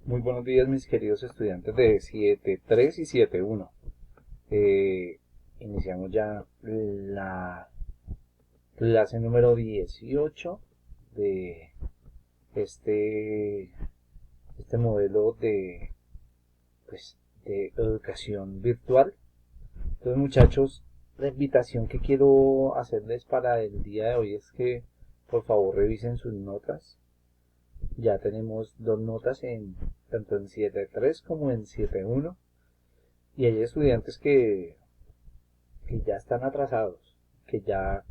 Muy buenos días, mis queridos estudiantes de 7.3 y 7.1. Eh, Iniciamos ya la clase número 18 de este, este modelo de educación virtual. Entonces, muchachos, la invitación que quiero hacerles para el día de hoy es que por favor revisen sus notas. Ya tenemos dos notas tanto en 7.3 como en 7.1. Y hay estudiantes que ya están atrasados, que ya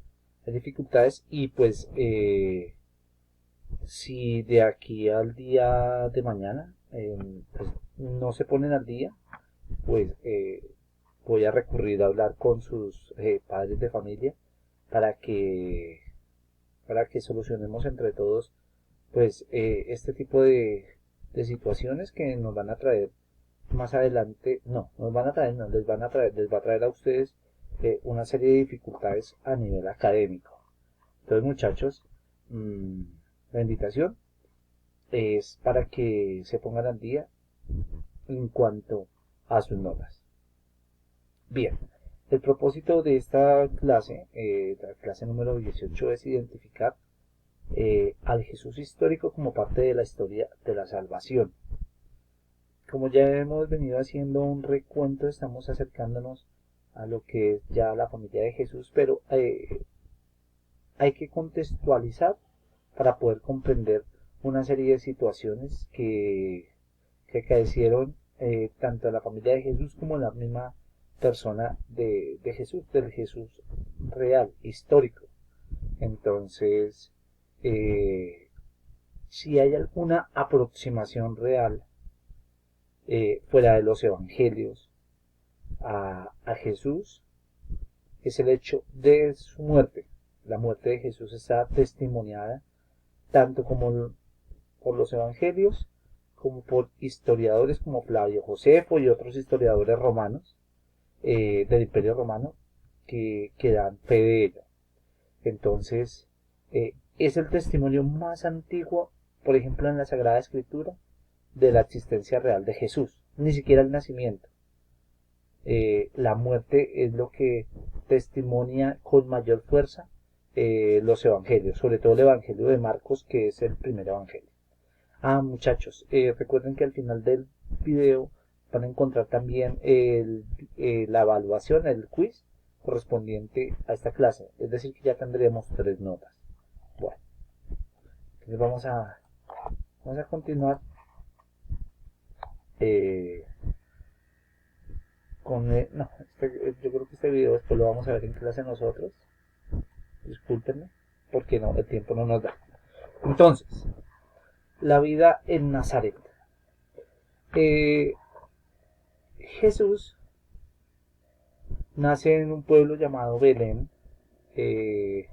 hay dificultades y pues si de aquí al día de mañana pues, no se ponen al día, pues voy a recurrir a hablar con sus padres de familia para que, para que solucionemos entre todos pues este tipo de situaciones que nos van a traer más adelante, no, nos van a traer, no, les va a traer a ustedes una serie de dificultades a nivel académico. Entonces, muchachos, mmm, la invitación es para que se pongan al día en cuanto a sus notas. Bien, el propósito de esta clase, la clase número 18, es identificar al Jesús histórico como parte de la historia de la salvación. Como ya hemos venido haciendo un recuento, estamos acercándonos a lo que es ya la familia de Jesús, pero hay que contextualizar para poder comprender una serie de situaciones que acaecieron tanto en la familia de Jesús como en la misma persona de Jesús, del Jesús real, histórico. Entonces, si hay alguna aproximación real fuera de los evangelios a Jesús, es el hecho de su muerte. La muerte de Jesús está testimoniada tanto como por los evangelios como por historiadores como Flavio Josefo y otros historiadores romanos del Imperio Romano que dan fe de ella. Entonces, es el testimonio más antiguo, por ejemplo, en la Sagrada Escritura, de la existencia real de Jesús, ni siquiera el nacimiento. La muerte es lo que testimonia con mayor fuerza los evangelios, sobre todo el evangelio de Marcos, que es el primer evangelio. Muchachos, recuerden que al final del video van a encontrar también la evaluación, el quiz correspondiente a esta clase, es decir que ya tendremos 3 notas. Bueno, entonces vamos a continuar eh, no, yo creo que este video después lo vamos a ver en clase nosotros. Discúlpenme, porque no, el tiempo no nos da. Entonces, la vida en Nazaret. Eh, Jesús nace en un pueblo llamado Belén. eh,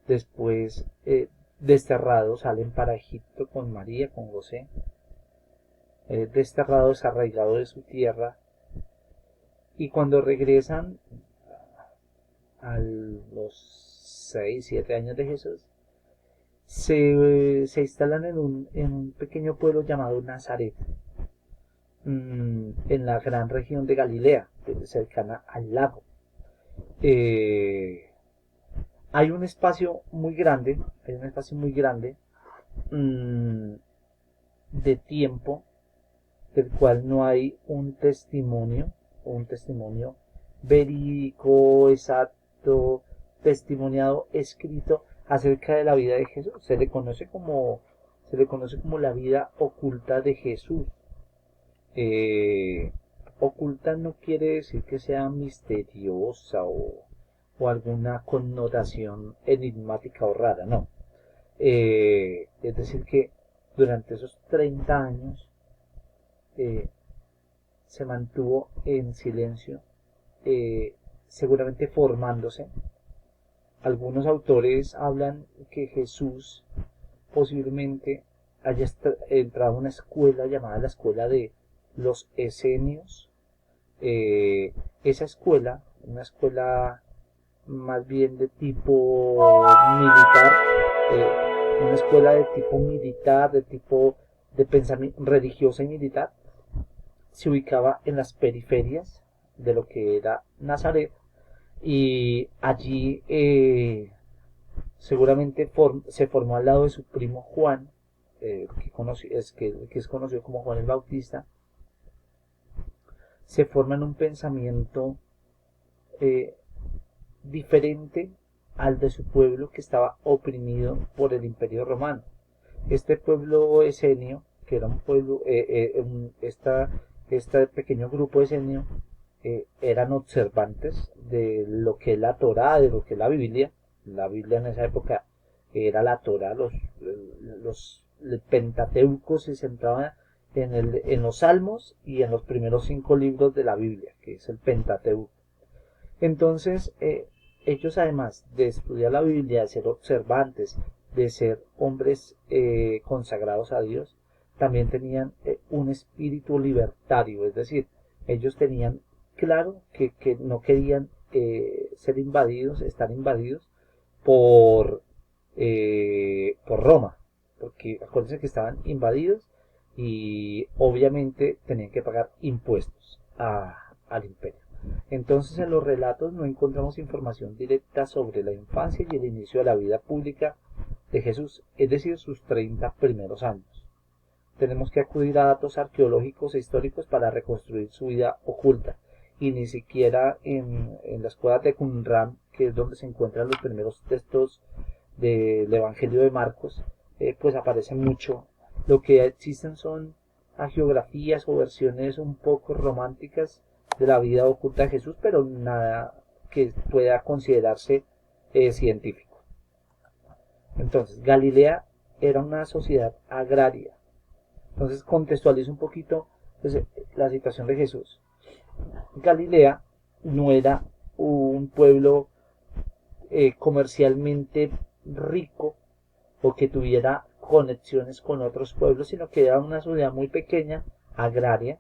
Después, desterrados, salen para Egipto con María, con José. Desterrados, arraigados de su tierra. Y cuando regresan a los 6 7 años de Jesús, se instalan en un pequeño pueblo llamado Nazaret, en la gran región de Galilea, cercana al lago. Eh, hay un espacio muy grande, mmm, de tiempo del cual no hay un testimonio verídico, exacto, testimoniado, escrito acerca de la vida de Jesús. Se le conoce como la vida oculta de Jesús. Eh, Oculta no quiere decir que sea misteriosa o alguna connotación enigmática o rara, no. Es decir que durante esos 30 años eh, se mantuvo en silencio, seguramente formándose. Algunos autores hablan que Jesús posiblemente haya entrado a una escuela llamada la escuela de los esenios. Esa escuela, una escuela más bien de tipo militar, una escuela de tipo militar, de tipo de pensamiento religiosa y militar, se ubicaba en las periferias de lo que era Nazaret, y allí seguramente se formó al lado de su primo Juan, que es conocido como Juan el Bautista. Se forma en un pensamiento eh, diferente al de su pueblo, que estaba oprimido por el Imperio Romano. Este pueblo esenio, que era un pueblo, este pequeño grupo esenio, eran observantes de lo que es la Torá, de lo que es la Biblia. La Biblia en esa época era la Torá, el Pentateuco se centraba en los Salmos y en los primeros 5 libros de la Biblia, que es el Pentateuco. Entonces, ellos, además de estudiar la Biblia, de ser observantes, de ser hombres consagrados a Dios, también tenían un espíritu libertario, es decir, ellos tenían claro que no querían estar invadidos por Roma, porque acuérdense que estaban invadidos y obviamente tenían que pagar impuestos al imperio. Entonces, en los relatos no encontramos información directa sobre la infancia y el inicio de la vida pública de Jesús, es decir, sus 30 primeros años. Tenemos que acudir a datos arqueológicos e históricos para reconstruir su vida oculta, y ni siquiera en las cuevas de Qumran, que es donde se encuentran los primeros textos del Evangelio de Marcos, pues aparece mucho. Lo que existen son hagiografías o versiones un poco románticas de la vida oculta de Jesús, pero nada que pueda considerarse científico. Entonces, Galilea era una sociedad agraria. Entonces, contextualizo un poquito pues, la situación de Jesús. Galilea no era un pueblo comercialmente rico o que tuviera conexiones con otros pueblos, sino que era una ciudad muy pequeña, agraria.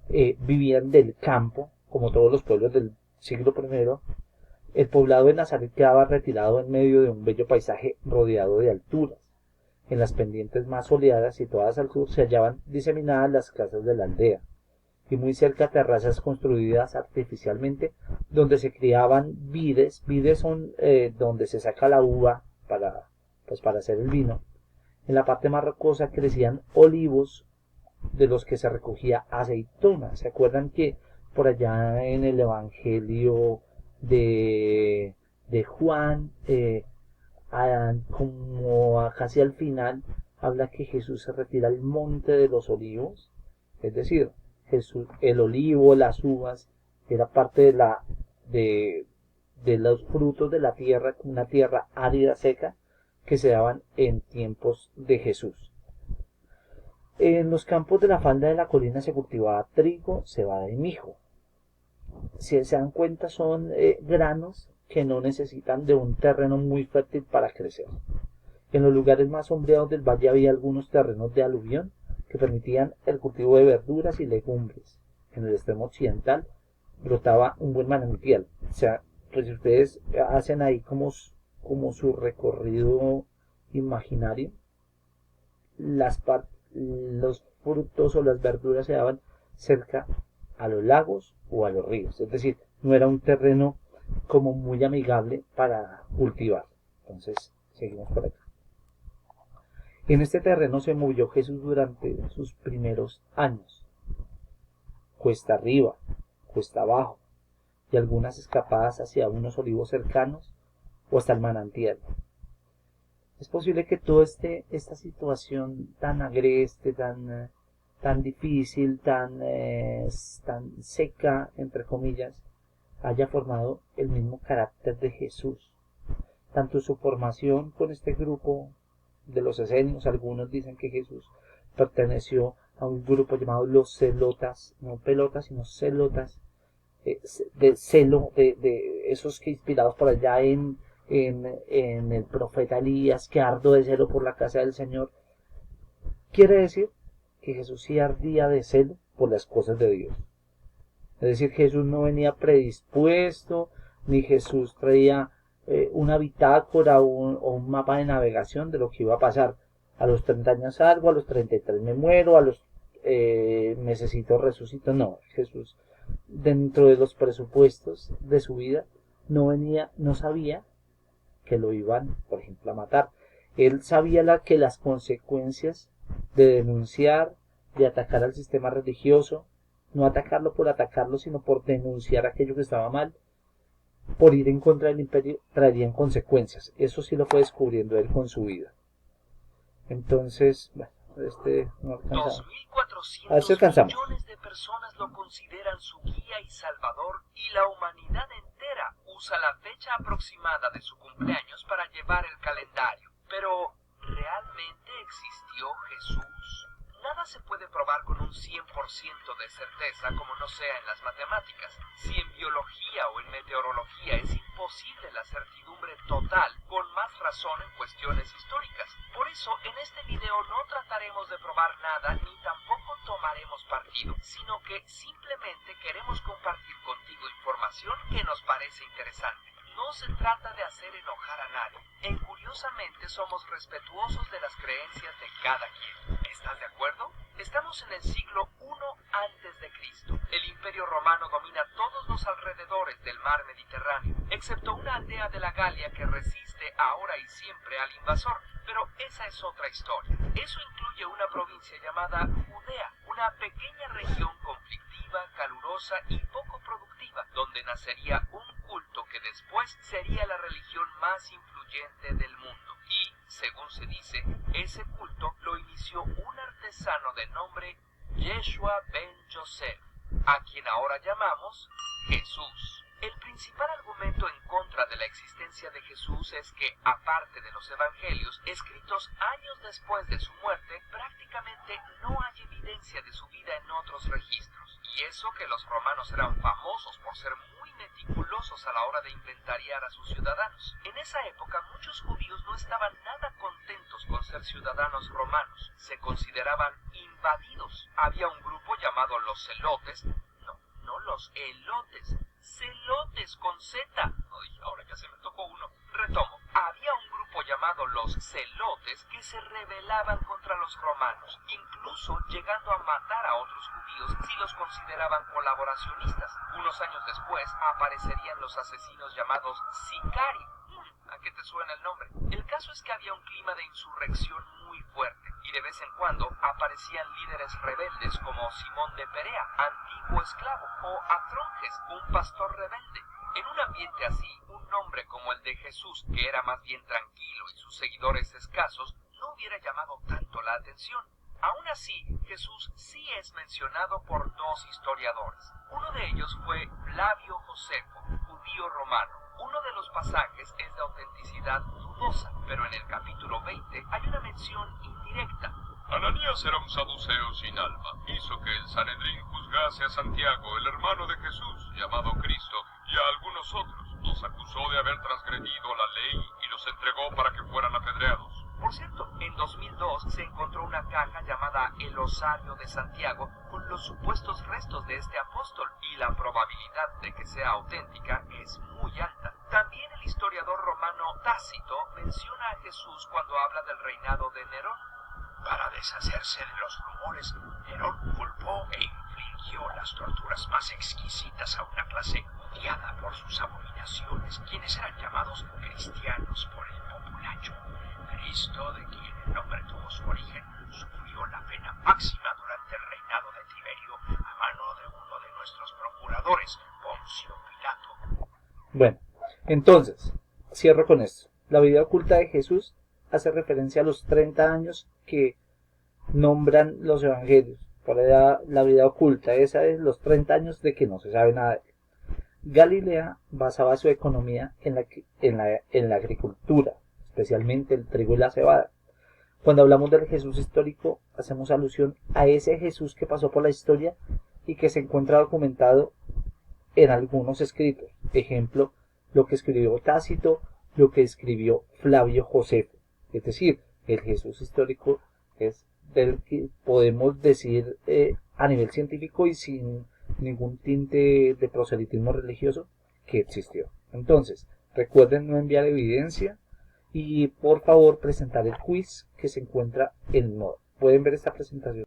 Vivían del campo, como todos los pueblos del siglo I. El poblado de Nazaret quedaba retirado en medio de un bello paisaje rodeado de alturas. En las pendientes más soleadas, situadas al sur, se hallaban diseminadas las casas de la aldea, y muy cerca terrazas construidas artificialmente, donde se criaban vides. Vides son donde se saca la uva para hacer el vino. En la parte más rocosa crecían olivos, de los que se recogía aceituna. ¿Se acuerdan que por allá en el Evangelio de Juan, como casi al final, habla que Jesús se retira al monte de los olivos? Es decir, Jesús, el olivo, las uvas, era parte de los frutos de la tierra, una tierra árida, seca, que se daban en tiempos de Jesús. En los campos de la falda de la colina se cultivaba trigo, cebada y mijo. Si se dan cuenta, son granos que no necesitan de un terreno muy fértil para crecer. En los lugares más sombreados del valle había algunos terrenos de aluvión que permitían el cultivo de verduras y legumbres. En el extremo occidental brotaba un buen manantial. O sea, pues si ustedes hacen ahí como su recorrido imaginario, los frutos o las verduras se daban cerca a los lagos o a los ríos. Es decir, no era un terreno como muy amigable para cultivar. Entonces, seguimos por acá. En este terreno se movió Jesús durante sus primeros años. Cuesta arriba, cuesta abajo, y algunas escapadas hacia unos olivos cercanos o hasta el manantial. Es posible que toda esta situación tan agreste, tan difícil, tan seca, entre comillas, haya formado el mismo carácter de Jesús. Tanto su formación con este grupo de los esenios, algunos dicen que Jesús perteneció a un grupo llamado los celotas, no pelotas, sino celotas, de celo, de esos que inspirados por allá en el profeta Elías, que ardo de celo por la casa del Señor. Quiere decir que Jesús sí ardía de celo por las cosas de Dios. Es decir, Jesús no venía predispuesto, ni Jesús traía una bitácora o un mapa de navegación de lo que iba a pasar. A los 30 años salgo, a los 33 me muero, a los mesecitos resucito. No, Jesús, dentro de los presupuestos de su vida, no sabía que lo iban, por ejemplo, a matar. Él sabía que las consecuencias de denunciar, de atacar al sistema religioso, no atacarlo por atacarlo, sino por denunciar aquello que estaba mal, por ir en contra del imperio, traerían consecuencias. Eso sí lo fue descubriendo él con su vida. Entonces, bueno, no alcanzamos. 2.400 millones de personas lo consideran su guía y salvador, y la humanidad entera usa la fecha aproximada de su cumpleaños para llevar el calendario. Pero, ¿realmente existió Jesús? Nada se puede probar con un 100% de certeza como no sea en las matemáticas. Si en biología o en meteorología es imposible la certidumbre total, con más razón en cuestiones históricas. Por eso, en este video no trataremos de probar nada ni tampoco tomaremos partido, sino que simplemente queremos compartir contigo información que nos parece interesante. No se trata de hacer enojar a nadie. Curiosamente somos respetuosos de las creencias de cada quien. ¿Estás de acuerdo? Estamos en el siglo I antes de Cristo. El Imperio Romano domina todos los alrededores del mar Mediterráneo, excepto una aldea de la Galia que resiste ahora y siempre al invasor. Pero esa es otra historia. Eso incluye una provincia llamada Judea, una pequeña región conflictiva, calurosa y poco productiva, donde nacería un culto que después sería la religión más influyente del mundo. Y, según se dice, ese culto lo inició un artesano de nombre Yeshua ben Yosef, a quien ahora llamamos Jesús. El principal argumento en contra de la existencia de Jesús es que, aparte de los evangelios, escritos años después de su muerte, prácticamente no hay evidencia de su vida en otros registros. Y eso que los romanos eran famosos por ser muy meticulosos a la hora de inventariar a sus ciudadanos. En esa época, muchos judíos no estaban nada contentos con ser ciudadanos romanos. Se consideraban invadidos. Había un grupo llamado los celotes, no los elotes, celotes con Z. Ay, ahora ya se me tocó uno. Retomo. Había un grupo llamado los celotes que se rebelaban contra los romanos, incluso llegando a matar a otros judíos si los consideraban colaboracionistas. Unos años después aparecerían los asesinos llamados sicari. ¿A qué te suena el nombre? El caso es que había un clima de insurrección muy fuerte, y de vez en cuando aparecían líderes rebeldes como Simón de Perea, antiguo esclavo, o Afronges, un pastor rebelde. En un ambiente así, un nombre como el de Jesús, que era más bien tranquilo y sus seguidores escasos, no hubiera llamado tanto la atención. Aún así, Jesús sí es mencionado por dos historiadores. Uno de ellos fue Flavio Josefo, judío romano. Uno de los pasajes es de autenticidad dudosa, pero en el capítulo 20 hay una mención indirecta. Ananías era un saduceo sin alma. Hizo que el Sanedrín juzgase a Santiago, el hermano de Jesús, llamado Cristo, y a algunos otros. Los acusó de haber transgredido la ley y los entregó para que fueran apedreados. Por cierto, en 2002 se encontró una caja llamada El Osario de Santiago con los supuestos restos de este apóstol, y la probabilidad de que sea auténtica es muy alta. También el historiador romano Tácito menciona a Jesús cuando habla del reinado de Nerón. Para deshacerse de los rumores, Nerón culpó e infligió las torturas más exquisitas a una clase odiada por sus abominaciones, quienes eran llamados cristianos por el populacho. Cristo, de quien el nombre tuvo su origen, sufrió la pena máxima durante el reinado de Tiberio a mano de uno de nuestros procuradores, Poncio Pilato. Bueno, entonces, cierro con esto. La vida oculta de Jesús hace referencia a los 30 años que nombran los evangelios. Por la vida oculta, esa es los 30 años de que no se sabe nada de él. Galilea basaba su economía en la agricultura, especialmente el trigo y la cebada. Cuando hablamos del Jesús histórico, hacemos alusión a ese Jesús que pasó por la historia y que se encuentra documentado en algunos escritos. Ejemplo, lo que escribió Tácito, lo que escribió Flavio Josefo. Es decir, el Jesús histórico es del que podemos decir a nivel científico y sin ningún tinte de proselitismo religioso que existió. Entonces, recuerden no enviar evidencia y por favor presentar el quiz que se encuentra en modo. Pueden ver esta presentación.